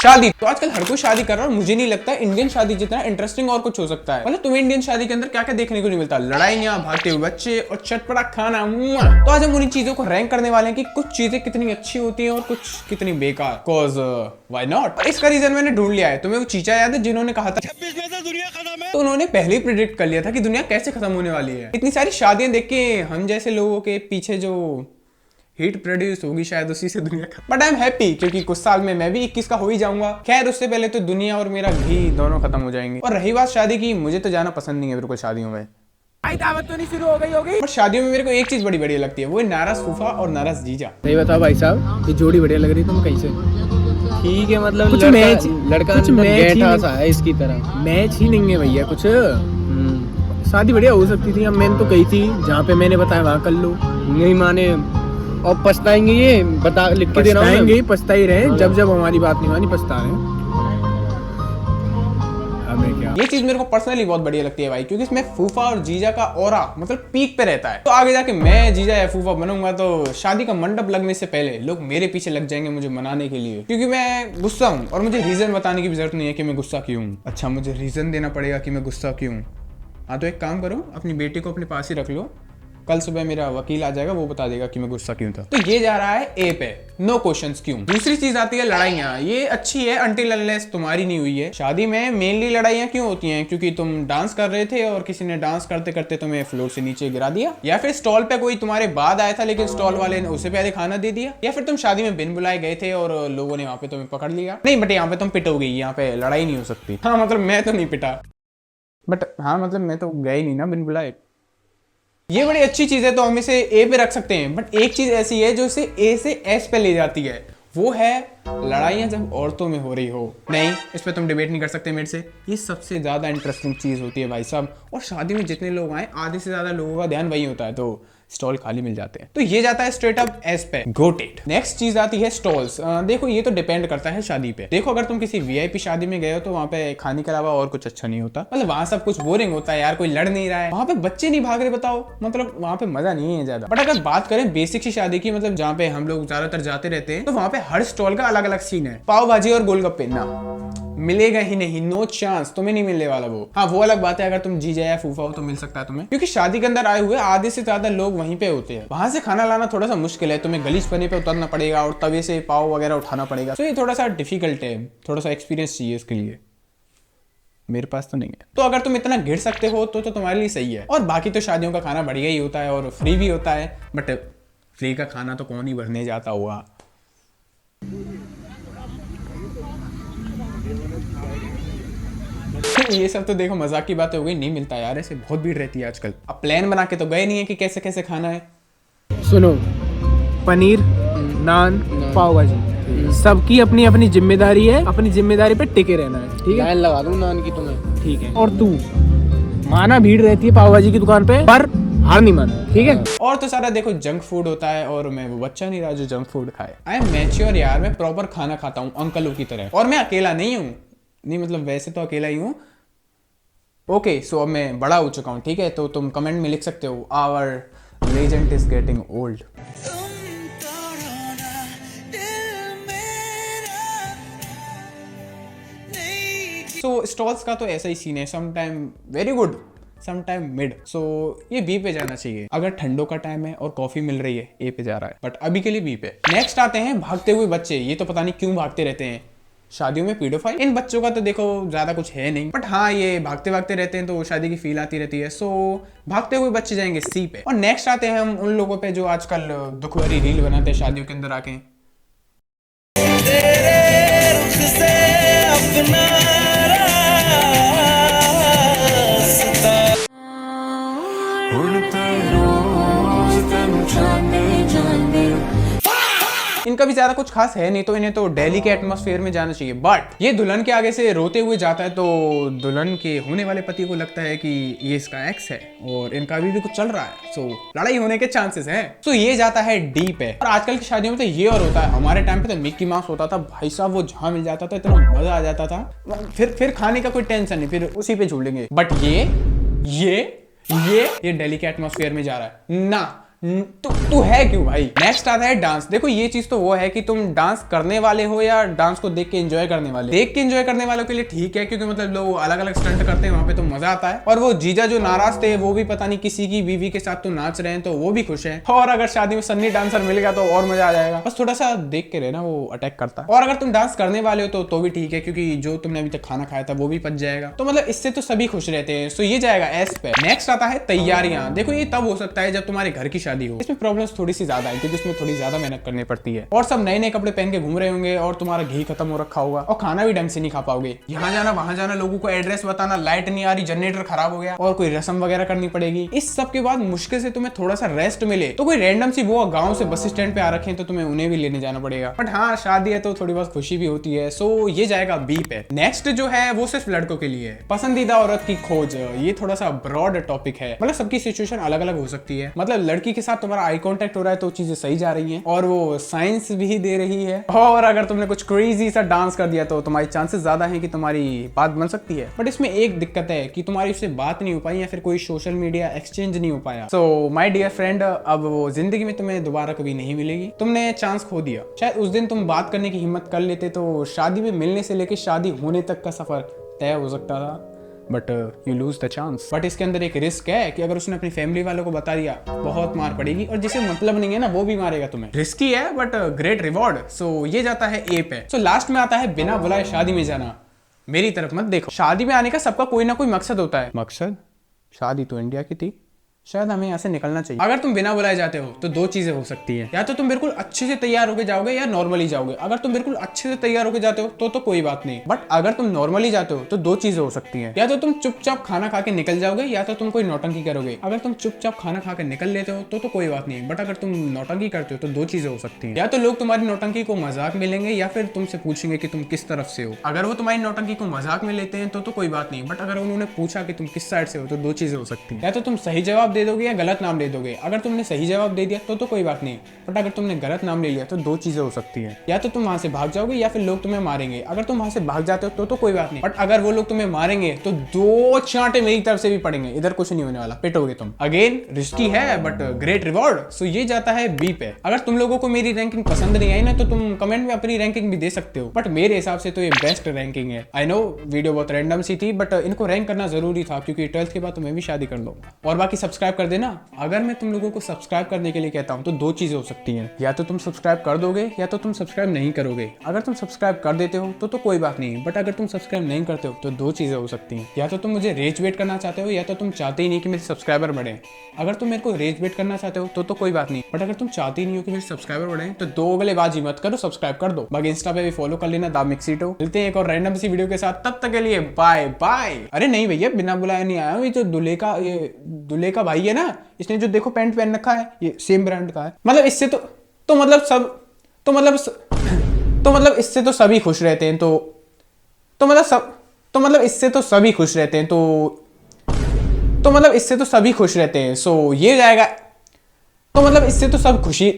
शादी। तो आजकल हर कोई शादी कर रहा है और मुझे नहीं लगता इंडियन शादी जितना इंटरेस्टिंग और कुछ हो सकता है। मतलब तुम्हें इंडियन शादी के अंदर क्या क्या देखने को नहीं मिलता, लड़ाइयां, भागते हुए बच्चे और चटपटा खाना। तो आज हम उन्हीं चीजों को रैंक करने वाले हैं कि कुछ चीजें कितनी अच्छी होती हैं और कुछ कितनी बेकार। Cause why not. इसका रीजन मैंने ढूंढ लिया है। तुम्हें वो चीचा याद है जिन्होंने कहा था 26 में से दुनिया खत्म है? तो उन्होंने पहले ही प्रिडिक्ट कर लिया था कि दुनिया कैसे खत्म होने वाली है। इतनी सारी शादियां देख के हम जैसे लोगों के पीछे जो हीट प्रोड्यूस होगी शायद उसी से दुनिया खत्म। बट आई एम हैप्पी क्योंकि कुछ साल में मैं भी 21 का हो ही जाऊंगा। खैर उससे पहले तो दुनिया और मेरा घी दोनों खत्म हो जाएंगे। और रही बात शादी की, मुझे तो जाना पसंद नहीं है बिल्कुल शादियों में। दावत तो नहीं शुरू हो गई होगी। और शादियों में मेरे को एक चीज बड़ी बढ़िया लगती है, वो है नाराज फूफा और नाराज जीजा। सही बताओ भाई साहब, ये जोड़ी बढ़िया लग रही है। तुम कहीं से ठीक है, मतलब कुछ लड़का कुछ मैच सा है इसकी तरह। मैच ही नहीं है भैया कुछ। शादी बढ़िया हो सकती थी। अब मैंने तो कही थी जहाँ पे मैंने बताया वहाँ कर लो, नहीं माने और पछताएंगे। ये बता लिख के देना, पछताएंगे, पछता ही रहे। जब जब हमारी बात नहीं मानी पछता रहे। ये चीज मेरे को पर्सनली बहुत बढ़िया लगती है भाई, क्योंकि इसमें फूफा और जीजा का ऑरा मतलब पीक पे रहता है। तो आगे जाके मैं जीजा या फूफा बनूंगा तो शादी का मंडप लगने से पहले लोग मेरे पीछे लग जाएंगे मुझे मनाने के लिए, क्योंकि मैं गुस्सा हूँ और मुझे रीजन बताने की भी जरूरत नहीं है कि मैं गुस्सा क्यों हूँ। अच्छा, मुझे रीजन देना पड़ेगा कि मैं गुस्सा क्यों हूँ। हाँ तो एक काम करो, अपनी बेटी को अपने पास ही रख लो। कल सुबह मेरा वकील आ जाएगा, वो बता देगा कि मैं गुस्सा क्यों था। तो ये जा रहा है ए पे, नो क्वेश्चंस क्यों। दूसरी चीज आती है लड़ाइयाँ। ये अच्छी है अनटिल अनलेस तुम्हारी नहीं हुई है। शादी में मेनली लड़ाइयाँ क्यों होती हैं? क्योंकि तुम डांस कर रहे थे और किसी ने डांस करते करते तुम्हें फ्लोर से नीचे गिरा दिया, या फिर स्टॉल पे कोई तुम्हारे बाद आया था लेकिन स्टॉल वाले ने उसे पहले खाना दे दिया, या फिर तुम शादी में बिन बुलाए गए थे और लोगों ने वहां पे तुम्हें पकड़ लिया। नहीं बट यहाँ पे तुम पिटोगे, यहाँ पे लड़ाई नहीं हो सकती। हाँ मतलब मैं तो नहीं पिटा, बट हाँ मतलब मैं तो गए नहीं ना बिन बुलाए। ये बड़ी अच्छी चीज है तो हम इसे ए पे रख सकते हैं। बट एक चीज ऐसी है जो इसे ए से एस पे ले जाती है, वो है लड़ाइयाँ जब औरतों में हो रही हो। नहीं, इस पे तुम डिबेट नहीं कर सकते मेरे से। ये सबसे ज्यादा इंटरेस्टिंग चीज होती है भाई साहब। और शादी में जितने लोग आए आधे से ज्यादा लोगों का ध्यान वही होता है, तो स्टॉल खाली मिल जाते हैं। तो ये जाता है स्ट्रेट अप एस पे, गोट इट। नेक्स्ट चीज आती है स्टॉल्स। देखो ये तो डिपेंड करता है शादी पे। देखो अगर तुम किसी वीआईपी शादी में गए हो तो वहाँ पे खाने के अलावा और कुछ अच्छा नहीं होता। मतलब वहाँ सब कुछ बोरिंग होता है यार, कोई लड़ नहीं रहा है, वहाँ पे बच्चे नहीं भाग रहे, बताओ मतलब वहाँ पे मजा नहीं है ज्यादा। बट अगर बात करें बेसिक सी शादी की, मतलब जहाँ पे हम लोग ज्यादातर जाते रहते हैं, तो वहाँ पे हर स्टॉल का अलग अलग सीन है। पाव भाजी और गोलगप्पे ना मिलेगा ही नहीं, नो चांस, तुम्हें नहीं मिलने वाला वो। हाँ वो अलग बात है, अगर तुम जीजा या फूफा हो तो मिल सकता है तुम्हें, क्योंकि शादी के अंदर आए हुए आधे से ज्यादा लोग वहीं पे होते हैं। वहां से खाना लाना थोड़ा सा मुश्किल है, तुम्हें गलीच पने पे उतरना पड़ेगा और तवे से पाव वगैरह उठाना पड़ेगा। तो ये थोड़ा सा डिफिकल्ट है, थोड़ा सा एक्सपीरियंस चाहिए इसके लिए। मेरे पास तो नहीं है। तो अगर तुम इतना घिर सकते हो तो तुम्हारे लिए सही है। और बाकी तो शादियों का खाना बढ़िया ही होता है और फ्री भी होता है, बट फ्री का खाना तो कौन ही भरने जाता हुआ। ये सब तो देखो मजाक की बातें हो गई, नहीं मिलता यार ऐसे, बहुत भीड़ रहती है आजकल। अब प्लान बना के तो गए नहीं है कि कैसे कैसे खाना है। सुनो, पनीर, नान, पाव भाजी, सबकी अपनी अपनी जिम्मेदारी है। अपनी जिम्मेदारी पे टिके रहना है, ठीक है? लाइन लगा दूं नान की तुम्हें, ठीक है। और तू माना भीड़ रहती है पाव भाजी की दुकान पे, पर हार नहीं माना, ठीक है? और तो सारा देखो जंक फूड होता है और मैं वो बच्चा नहीं रहा जो जंक फूड खाए। आई एम मैच्योर यार, मैं प्रॉपर खाना खाता हूँ अंकलों की तरह। और मैं अकेला नहीं हूँ, नहीं मतलब वैसे तो अकेला ही हूँ। ओके सो अब मैं बड़ा हो चुका हूँ, ठीक है? तो तुम कमेंट में लिख सकते हो our legend is getting old. So stalls का तो ऐसा ही सीन है, some time very good, some time mid. So ये बी पे जाना चाहिए। अगर ठंडों का टाइम है और कॉफी मिल रही है ए पे जा रहा है, बट अभी के लिए बी पे। नेक्स्ट आते हैं भागते हुए बच्चे। ये तो पता नहीं क्यों भागते रहते हैं शादियों में, पीडोफाइल। इन बच्चों का तो देखो ज्यादा कुछ है नहीं, बट हाँ ये भागते भागते रहते हैं तो शादी की फील आती रहती है। सो भागते हुए बच्चे जाएंगे सी पे। और नेक्स्ट आते हैं हम उन लोगों पे जो आजकल दुख भरी रील बनाते हैं शादियों के अंदर आके। इनका भी ज्यादा कुछ खास है नहीं, तो इन्हें तो दिल्ली के एटमॉस्फेयर में जाना चाहिए। बट ये दुल्हन के आगे से रोते हुए जाता है तो दुल्हन के होने वाले पति को लगता है कि ये इसका एक्स है और इनका अभी भी कुछ चल रहा है, सो लड़ाई होने के चांसेस हैं। सो ये जाता है डी पे। और आजकल की शादियों में तो ये और होता है, हमारे टाइम पे तो मिक्की माउस होता था भाई साहब, वो जहां मिल जाता था इतना मजा आ जाता था। फिर खाने का कोई टेंशन नहीं, फिर उसी पे झूलेंगे। बट ये दिल्ली के एटमॉस्फेयर में जा रहा है ना, तू है क्यों भाई। नेक्स्ट आता है डांस। देखो ये चीज तो वो है कि तुम डांस करने वाले हो या डांस को देख के एंजॉय करने वाले। देख के एंजॉय करने वालों के लिए ठीक है, क्योंकि मतलब लोग अलग अलग स्टंट करते हैं वहां पे तो मजा आता है। और वो जीजा जो नाराज थे वो भी पता नहीं किसी की बीवी के साथ तो नाच रहे हैं तो वो भी खुश है। और अगर शादी में सन्नी डांसर मिल गया तो और मजा आ जाएगा। बस थोड़ा सा देख के रहना वो अटैक करता है। और अगर तुम डांस करने वाले हो तो भी ठीक है, क्योंकि जो तुमने अभी तक खाना खाया था वो भी पच जाएगा। तो मतलब इससे तो सभी खुश रहते हैं। सो ये जाएगा एस पे। नेक्स्ट आता है तैयारियां। देखो ये तब हो सकता है जब तुम्हारे घर की शादी हो। इसमें प्रॉब्लम्स थोड़ी सी ज्यादा है क्योंकि इसमें थोड़ी ज्यादा मेहनत करनी पड़ती है और सब नए नए कपड़े पहन के घूम रहे होंगे और तुम्हारा घी खत्म हो रखा होगा और खाना भी ढंग से नहीं खा पाओगे। यहाँ जाना वहां जाना, लोगों को एड्रेस बताना, लाइट नहीं आ रही, जनरेटर खराब हो गया और कोई रस्म वगैरह करनी पड़ेगी। इस सब के बाद मुश्किल से तुम्हें थोड़ा सा रेस्ट मिले तो कोई रैंडम सी वो गाँव से बस स्टैंड पे आ रखे हैं तो तुम्हें उन्हें भी लेने जाना पड़ेगा। बट हाँ शादी है तो थोड़ी बहुत खुशी भी होती है। सो ये जाएगा बी पे। नेक्स्ट जो है वो सिर्फ लड़कों के लिए है, पसंदीदा औरत की खोज। ये थोड़ा सा ब्रॉड टॉपिक है, मतलब सबकी सिचुएशन अलग अलग हो सकती है। मतलब लड़की के साथ तुम्हारा आई कांटेक्ट हो रहा है तो चीजें सही जा रही हैं और वो साइंस भी दे रही है। और अगर तुमने कुछ क्रेजी सा डांस कर दिया तो तुम्हारी चांसेस ज्यादा हैं कि तुम्हारी बात बन सकती है। बट इसमें एक दिक्कत है कि तुम्हारी उससे बात नहीं हो पाई या फिर कोई सोशल मीडिया एक्सचेंज नहीं हो पाया। सो माय डियर फ्रेंड, अब वो जिंदगी में तुम्हें दोबारा कभी नहीं मिलेगी। तुमने चांस खो दिया। शायद उस दिन तुम बात करने की हिम्मत कर लेते तो शादी में मिलने से लेकर शादी होने तक का सफर तय हो सकता था। But you lose the chance. But इसके अंदर एक रिस्क है कि अगर उसने अपनी फैमिली वालों को बता दिया बहुत मार पड़ेगी और जिसे मतलब नहीं है ना वो भी मारेगा तुम्हें। रिस्की है बट ग्रेट रिवॉर्ड। सो ये जाता है ए पे। सो लास्ट में आता है बिना बुलाए शादी में जाना। मेरी तरफ मत देखो। शादी में आने का सबका कोई ना कोई मकसद होता है। मकसद? शादी तो इंडिया की थी, शायद हमें यहाँ से निकलना चाहिए। अगर तुम बिना बुलाए जाते हो तो दो चीजें हो सकती है, या तो तुम बिल्कुल अच्छे से तैयार होके जाओगे या नॉर्मली जाओगे। अगर तुम बिल्कुल अच्छे से तैयार होके जाते हो तो कोई बात नहीं। बट अगर तुम नॉर्मली जाते हो तो दो चीजें हो सकती हैं, या तो तुम चुपचाप खाना खा के निकल जाओगे या तो तुम कोई नौटंकी करोगे। अगर तुम चुपचाप खाना खा के निकल लेते हो तो कोई बात नहीं। बट अगर तुम नौटंकी करते हो तो दो चीजें हो सकती हैं, या तो लोग तुम्हारी नौटंकी को मजाक में लेंगे या फिर तुमसे पूछेंगे कि तुम किस तरफ से हो। अगर वो तुम्हारी नौटंकी को मजाक में लेते हैं तो कोई बात नहीं। बट अगर उन्होंने पूछा कि तुम किस साइड से हो तो दो चीजें हो सकती हैं, या तो तुम सही जवाब दे दोगे या गलत नाम दे दोगे। अगर तुमने सही जवाब दे दिया तो कोई बात नहीं। बट अगर तुमने गलत नाम ले लिया तो दो चीजें हो सकती हैं, या तो तुम वहां से भाग जाओगे या फिर लोग तुम्हें मारेंगे। अगर तुम वहां से भाग जाते हो तो कोई बात नहीं। बट अगर वो लोग तुम्हें मारेंगे तो दो चांटे मेरी तरफ से भी पड़ेंगे। इधर कुछ नहीं होने वाला, पिटोगे तुम। अगेन रिस्की है बट ग्रेट रिवॉर्ड। सो ये जाता है बी पे। अगर तुम लोगों को मेरी रैंकिंग पसंद नहीं आई ना तो तुम कमेंट में अपनी रैंकिंग भी दे सकते हो। बट मेरे हिसाब से तो ये बेस्ट रैंकिंग है। आई नो वीडियो बहुत रैंडम सी थी बट इनको रैंक करना जरूरी था क्योंकि 12th के बाद तो मैं भी शादी कर लूंगा। और बाकी सब्सक्राइब कर देना। अगर मैं तुम लोगों को सब्सक्राइब करने के लिए कहता हूं तो दो चीजें हो सकती हैं, या तो तुम सब्सक्राइब कर दोगे या तो तुम सब्सक्राइब नहीं करोगे। अगर तुम सब्सक्राइब कर देते हो तो कोई बात नहीं। बट अगर तुम सब्सक्राइब नहीं करते हो तो दो चीजें हो सकती हैं, या तो तुम मुझे रेज वेट करना चाहते हो या तो तुम चाहते ही नहीं कि मेरे सब्सक्राइबर बढ़े। अगर तुम मेरे को रेज वेट करना चाहते हो तो कोई बात नहीं। बट अगर तुम चाहते ही नहीं हो कि मेरे सब्सक्राइबर बढ़े तो दो अगलेबाजी मत करो, सब्सक्राइब कर दो। बाकी इंस्टा पे भी फॉलो कर लेना, द मिक्सीटो। मिलते हैं एक और रैंडम सी वीडियो के साथ, तब तक के लिए बाय बाय। अरे नहीं भैया बिना बुलाए नहीं आया हूं। ये जो दूल्हे का भाई है ना, इसने जो देखो पैंट पहन रखा है ये सेम ब्रांड का है। मतलब इससे तो मतलब इससे तो सभी खुश रहते हैं। तो मतलब इससे तो सभी खुश रहते हैं। तो मतलब इससे तो सभी खुश रहते हैं। सो ये जाएगा। तो मतलब इससे तो सब खुशी